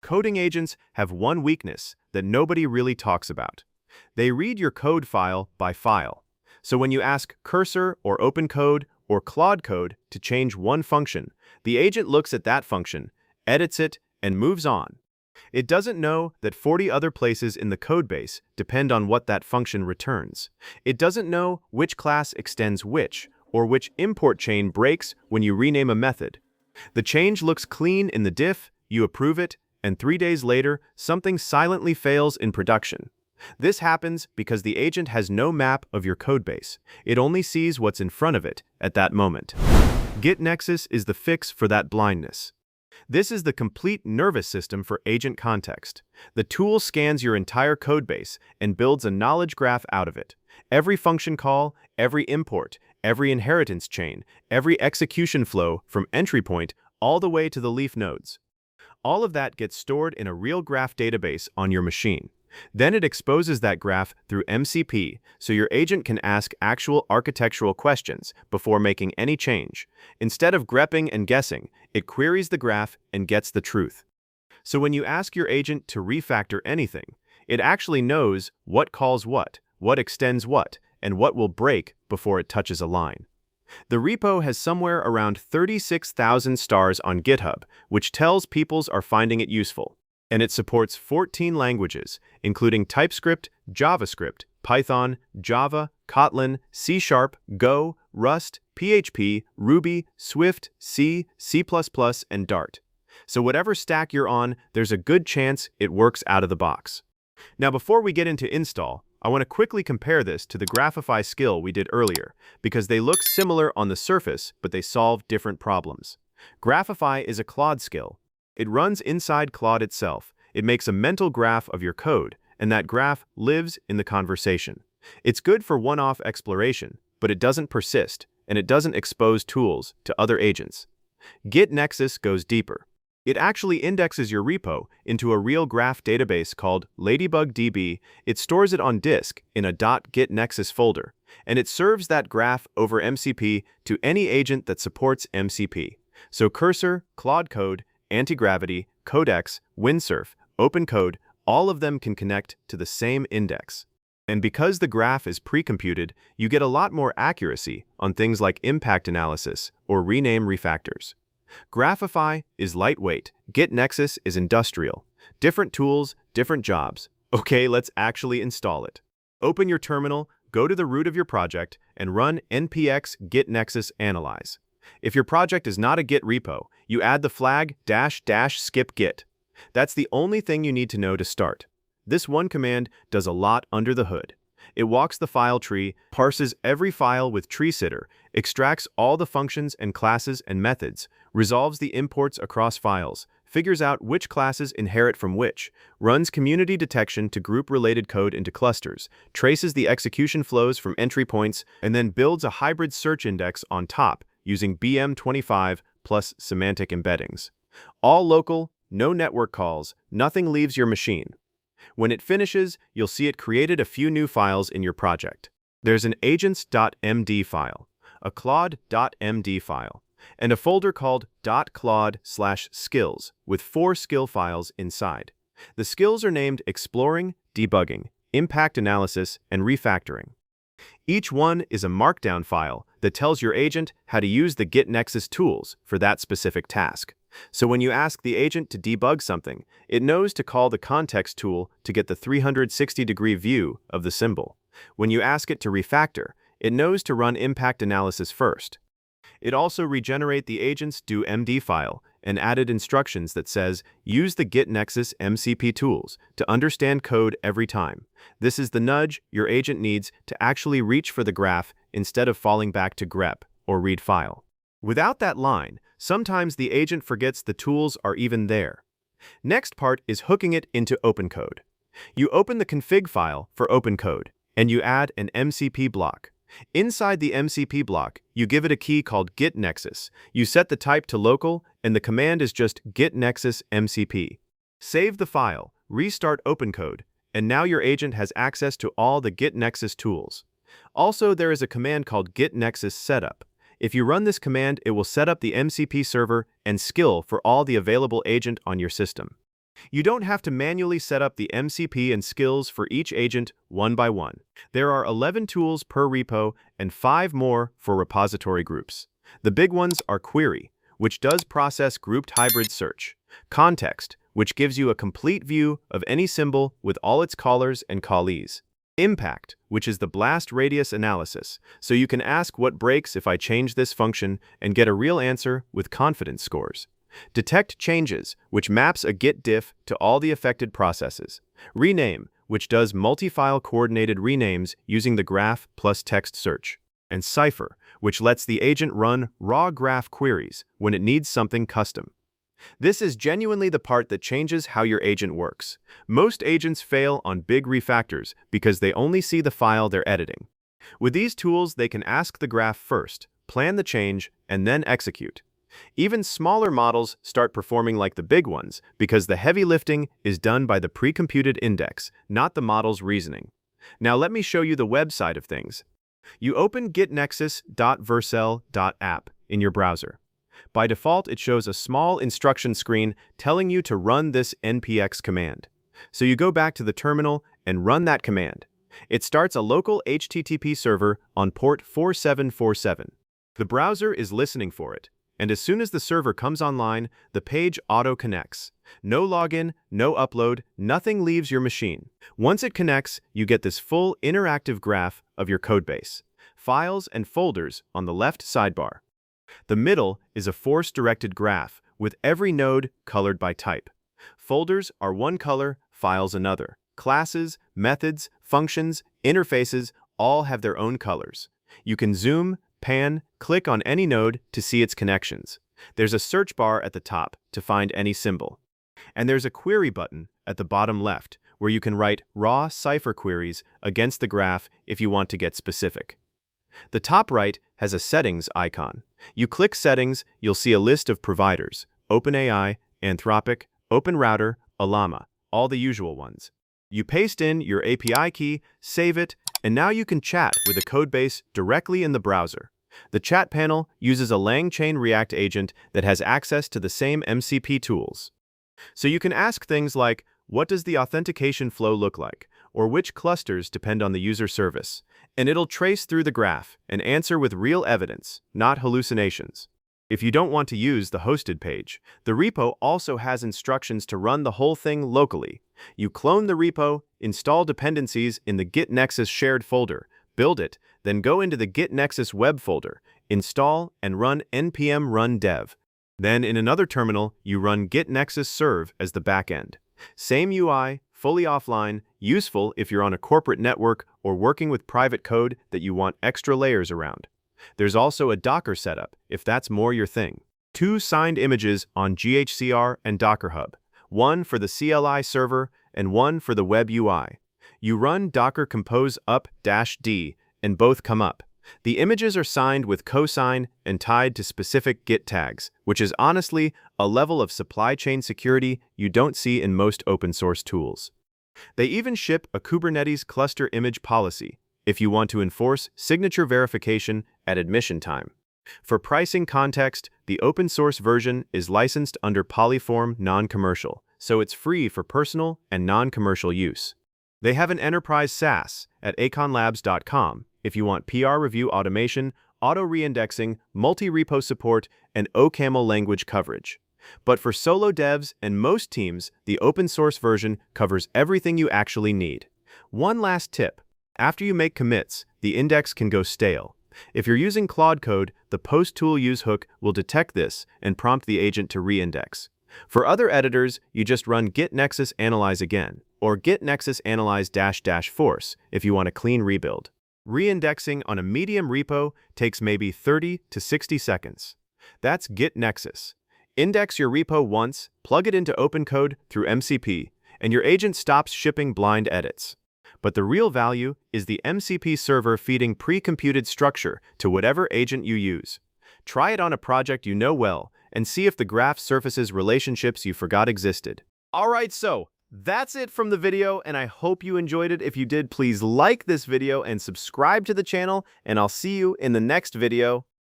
Coding agents have one weakness that nobody really talks about. They read your code file by file. So when you ask Cursor or OpenCode or Claude Code to change one function, the agent looks at that function, edits it, and moves on. It doesn't know that 40 other places in the codebase depend on what that function returns. It doesn't know which class extends which, or which import chain breaks when you rename a method. The change looks clean in the diff, you approve it, and 3 days later, something silently fails in production. This happens because the agent has no map of your codebase. It only sees what's in front of it at that moment. GitNexus is the fix for that blindness. This is the complete nervous system for agent context. The tool scans your entire codebase and builds a knowledge graph out of it. Every function call, every import, every inheritance chain, every execution flow from entry point all the way to the leaf nodes. All of that gets stored in a real graph database on your machine. Then it exposes that graph through MCP so your agent can ask actual architectural questions before making any change. Instead of grepping and guessing, it queries the graph and gets the truth. So when you ask your agent to refactor anything, it actually knows what calls what extends what, and what will break before it touches a line. The repo has somewhere around 36,000 stars on GitHub, which tells people are finding it useful. And it supports 14 languages, including TypeScript, JavaScript, Python, Java, Kotlin, C#, Go, Rust, PHP, Ruby, Swift, C, C++, and Dart. So whatever stack you're on, there's a good chance it works out of the box. Now before we get into install, I want to quickly compare this to the Graphify skill we did earlier, because they look similar on the surface, but they solve different problems. Graphify is a Claude skill. It runs inside Claude itself. It makes a mental graph of your code, and that graph lives in the conversation. It's good for one-off exploration, but it doesn't persist, and it doesn't expose tools to other agents. GitNexus goes deeper. It actually indexes your repo into a real graph database called LadybugDB. It stores it on disk in a .gitnexus folder, and it serves that graph over MCP to any agent that supports MCP. So Cursor, Claude Code, Antigravity, Codex, Windsurf, OpenCode, all of them can connect to the same index. And because the graph is pre-computed, you get a lot more accuracy on things like impact analysis or rename refactors. Graphify is lightweight, GitNexus is industrial. Different tools, different jobs. Okay, let's actually install it. Open your terminal, go to the root of your project, and run npx gitnexus analyze. If your project is not a Git repo, you add the flag --skip git. That's the only thing you need to know to start. This one command does a lot under the hood. It walks the file tree, parses every file with treesitter, extracts all the functions and classes and methods, resolves the imports across files, figures out which classes inherit from which, runs community detection to group related code into clusters, traces the execution flows from entry points, and then builds a hybrid search index on top using BM25 plus semantic embeddings. All local, no network calls, nothing leaves your machine. When it finishes, you'll see it created a few new files in your project. There's an agents.md file, a claude.md file, and a folder called .claude/skills with 4 skill files inside. The skills are named Exploring, Debugging, Impact Analysis, and Refactoring. Each one is a markdown file that tells your agent how to use the GitNexus tools for that specific task. So when you ask the agent to debug something, it knows to call the context tool to get the 360-degree view of the symbol. When you ask it to refactor, it knows to run impact analysis first. It also regenerate the agent's do.md file and added instructions that says, use the GitNexus MCP tools to understand code every time. This is the nudge your agent needs to actually reach for the graph instead of falling back to grep or read file. Without that line, sometimes the agent forgets the tools are even there. Next part is hooking it into OpenCode. You open the config file for OpenCode, and you add an MCP block. Inside the MCP block, you give it a key called GitNexus. You set the type to local, and the command is just GitNexus MCP. Save the file, restart OpenCode, and now your agent has access to all the GitNexus tools. Also, there is a command called GitNexus Setup. If you run this command, it will set up the MCP server and skill for all the available agent on your system. You don't have to manually set up the MCP and skills for each agent one by one. There are 11 tools per repo and 5 more for repository groups. The big ones are Query, which does process grouped hybrid search; Context, which gives you a complete view of any symbol with all its callers and callees; Impact, which is the blast radius analysis, so you can ask what breaks if I change this function and get a real answer with confidence scores; Detect Changes, which maps a Git diff to all the affected processes; Rename, which does multi-file coordinated renames using the graph plus text search; and Cipher, which lets the agent run raw graph queries when it needs something custom. This is genuinely the part that changes how your agent works. Most agents fail on big refactors because they only see the file they're editing. With these tools, they can ask the graph first, plan the change, and then execute. Even smaller models start performing like the big ones because the heavy lifting is done by the pre-computed index, not the model's reasoning. Now let me show you the web side of things. You open GitNexus.vercel.app in your browser. By default, it shows a small instruction screen telling you to run this npx command. So you go back to the terminal and run that command. It starts a local HTTP server on port 4747. The browser is listening for it, and as soon as the server comes online, the page auto-connects. No login, no upload, nothing leaves your machine. Once it connects, you get this full interactive graph of your codebase. Files and folders on the left sidebar. The middle is a force-directed graph with every node colored by type. Folders are one color, files another. Classes, methods, functions, interfaces all have their own colors. You can zoom, pan, click on any node to see its connections. There's a search bar at the top to find any symbol. And there's a query button at the bottom left where you can write raw cipher queries against the graph if you want to get specific. The top right has a settings icon. You click settings, you'll see a list of providers: OpenAI, Anthropic, OpenRouter, Llama, all the usual ones. You paste in your API key, save it, and now you can chat with a codebase directly in the browser. The chat panel uses a LangChain React agent that has access to the same MCP tools. So you can ask things like, what does the authentication flow look like? Or which clusters depend on the user service? And it'll trace through the graph and answer with real evidence, not hallucinations. If you don't want to use the hosted page, the repo also has instructions to run the whole thing locally. You clone the repo, install dependencies in the GitNexus shared folder, build it, then go into the GitNexus web folder, install and run npm run dev. Then in another terminal, you run GitNexus serve as the backend. Same UI, fully offline, useful if you're on a corporate network or working with private code that you want extra layers around. There's also a Docker setup, if that's more your thing. 2 signed images on GHCR and Docker Hub, one for the CLI server and one for the web UI. You run docker compose up-d and both come up. The images are signed with cosign and tied to specific Git tags, which is honestly a level of supply chain security you don't see in most open source tools. They even ship a Kubernetes cluster image policy if you want to enforce signature verification at admission time. For pricing context, the open source version is licensed under Polyform non-commercial, so it's free for personal and non-commercial use. They have an enterprise SaaS at aconlabs.com if you want PR review automation, auto reindexing, multi-repo support, and OCaml language coverage. But for solo devs and most teams, the open source version covers everything you actually need. One last tip: after you make commits, the index can go stale. If you're using Claude Code, the post tool use hook will detect this and prompt the agent to reindex. For other editors, you just run GitNexus analyze again, or GitNexus analyze -- force if you want a clean rebuild. Reindexing on a medium repo takes maybe 30 to 60 seconds. That's GitNexus. Index your repo once, plug it into OpenCode through MCP, and your agent stops shipping blind edits. But the real value is the MCP server feeding pre-computed structure to whatever agent you use. Try it on a project you know well, and see if the graph surfaces relationships you forgot existed. Alright, so that's it from the video, and I hope you enjoyed it. If you did, please like this video and subscribe to the channel, and I'll see you in the next video.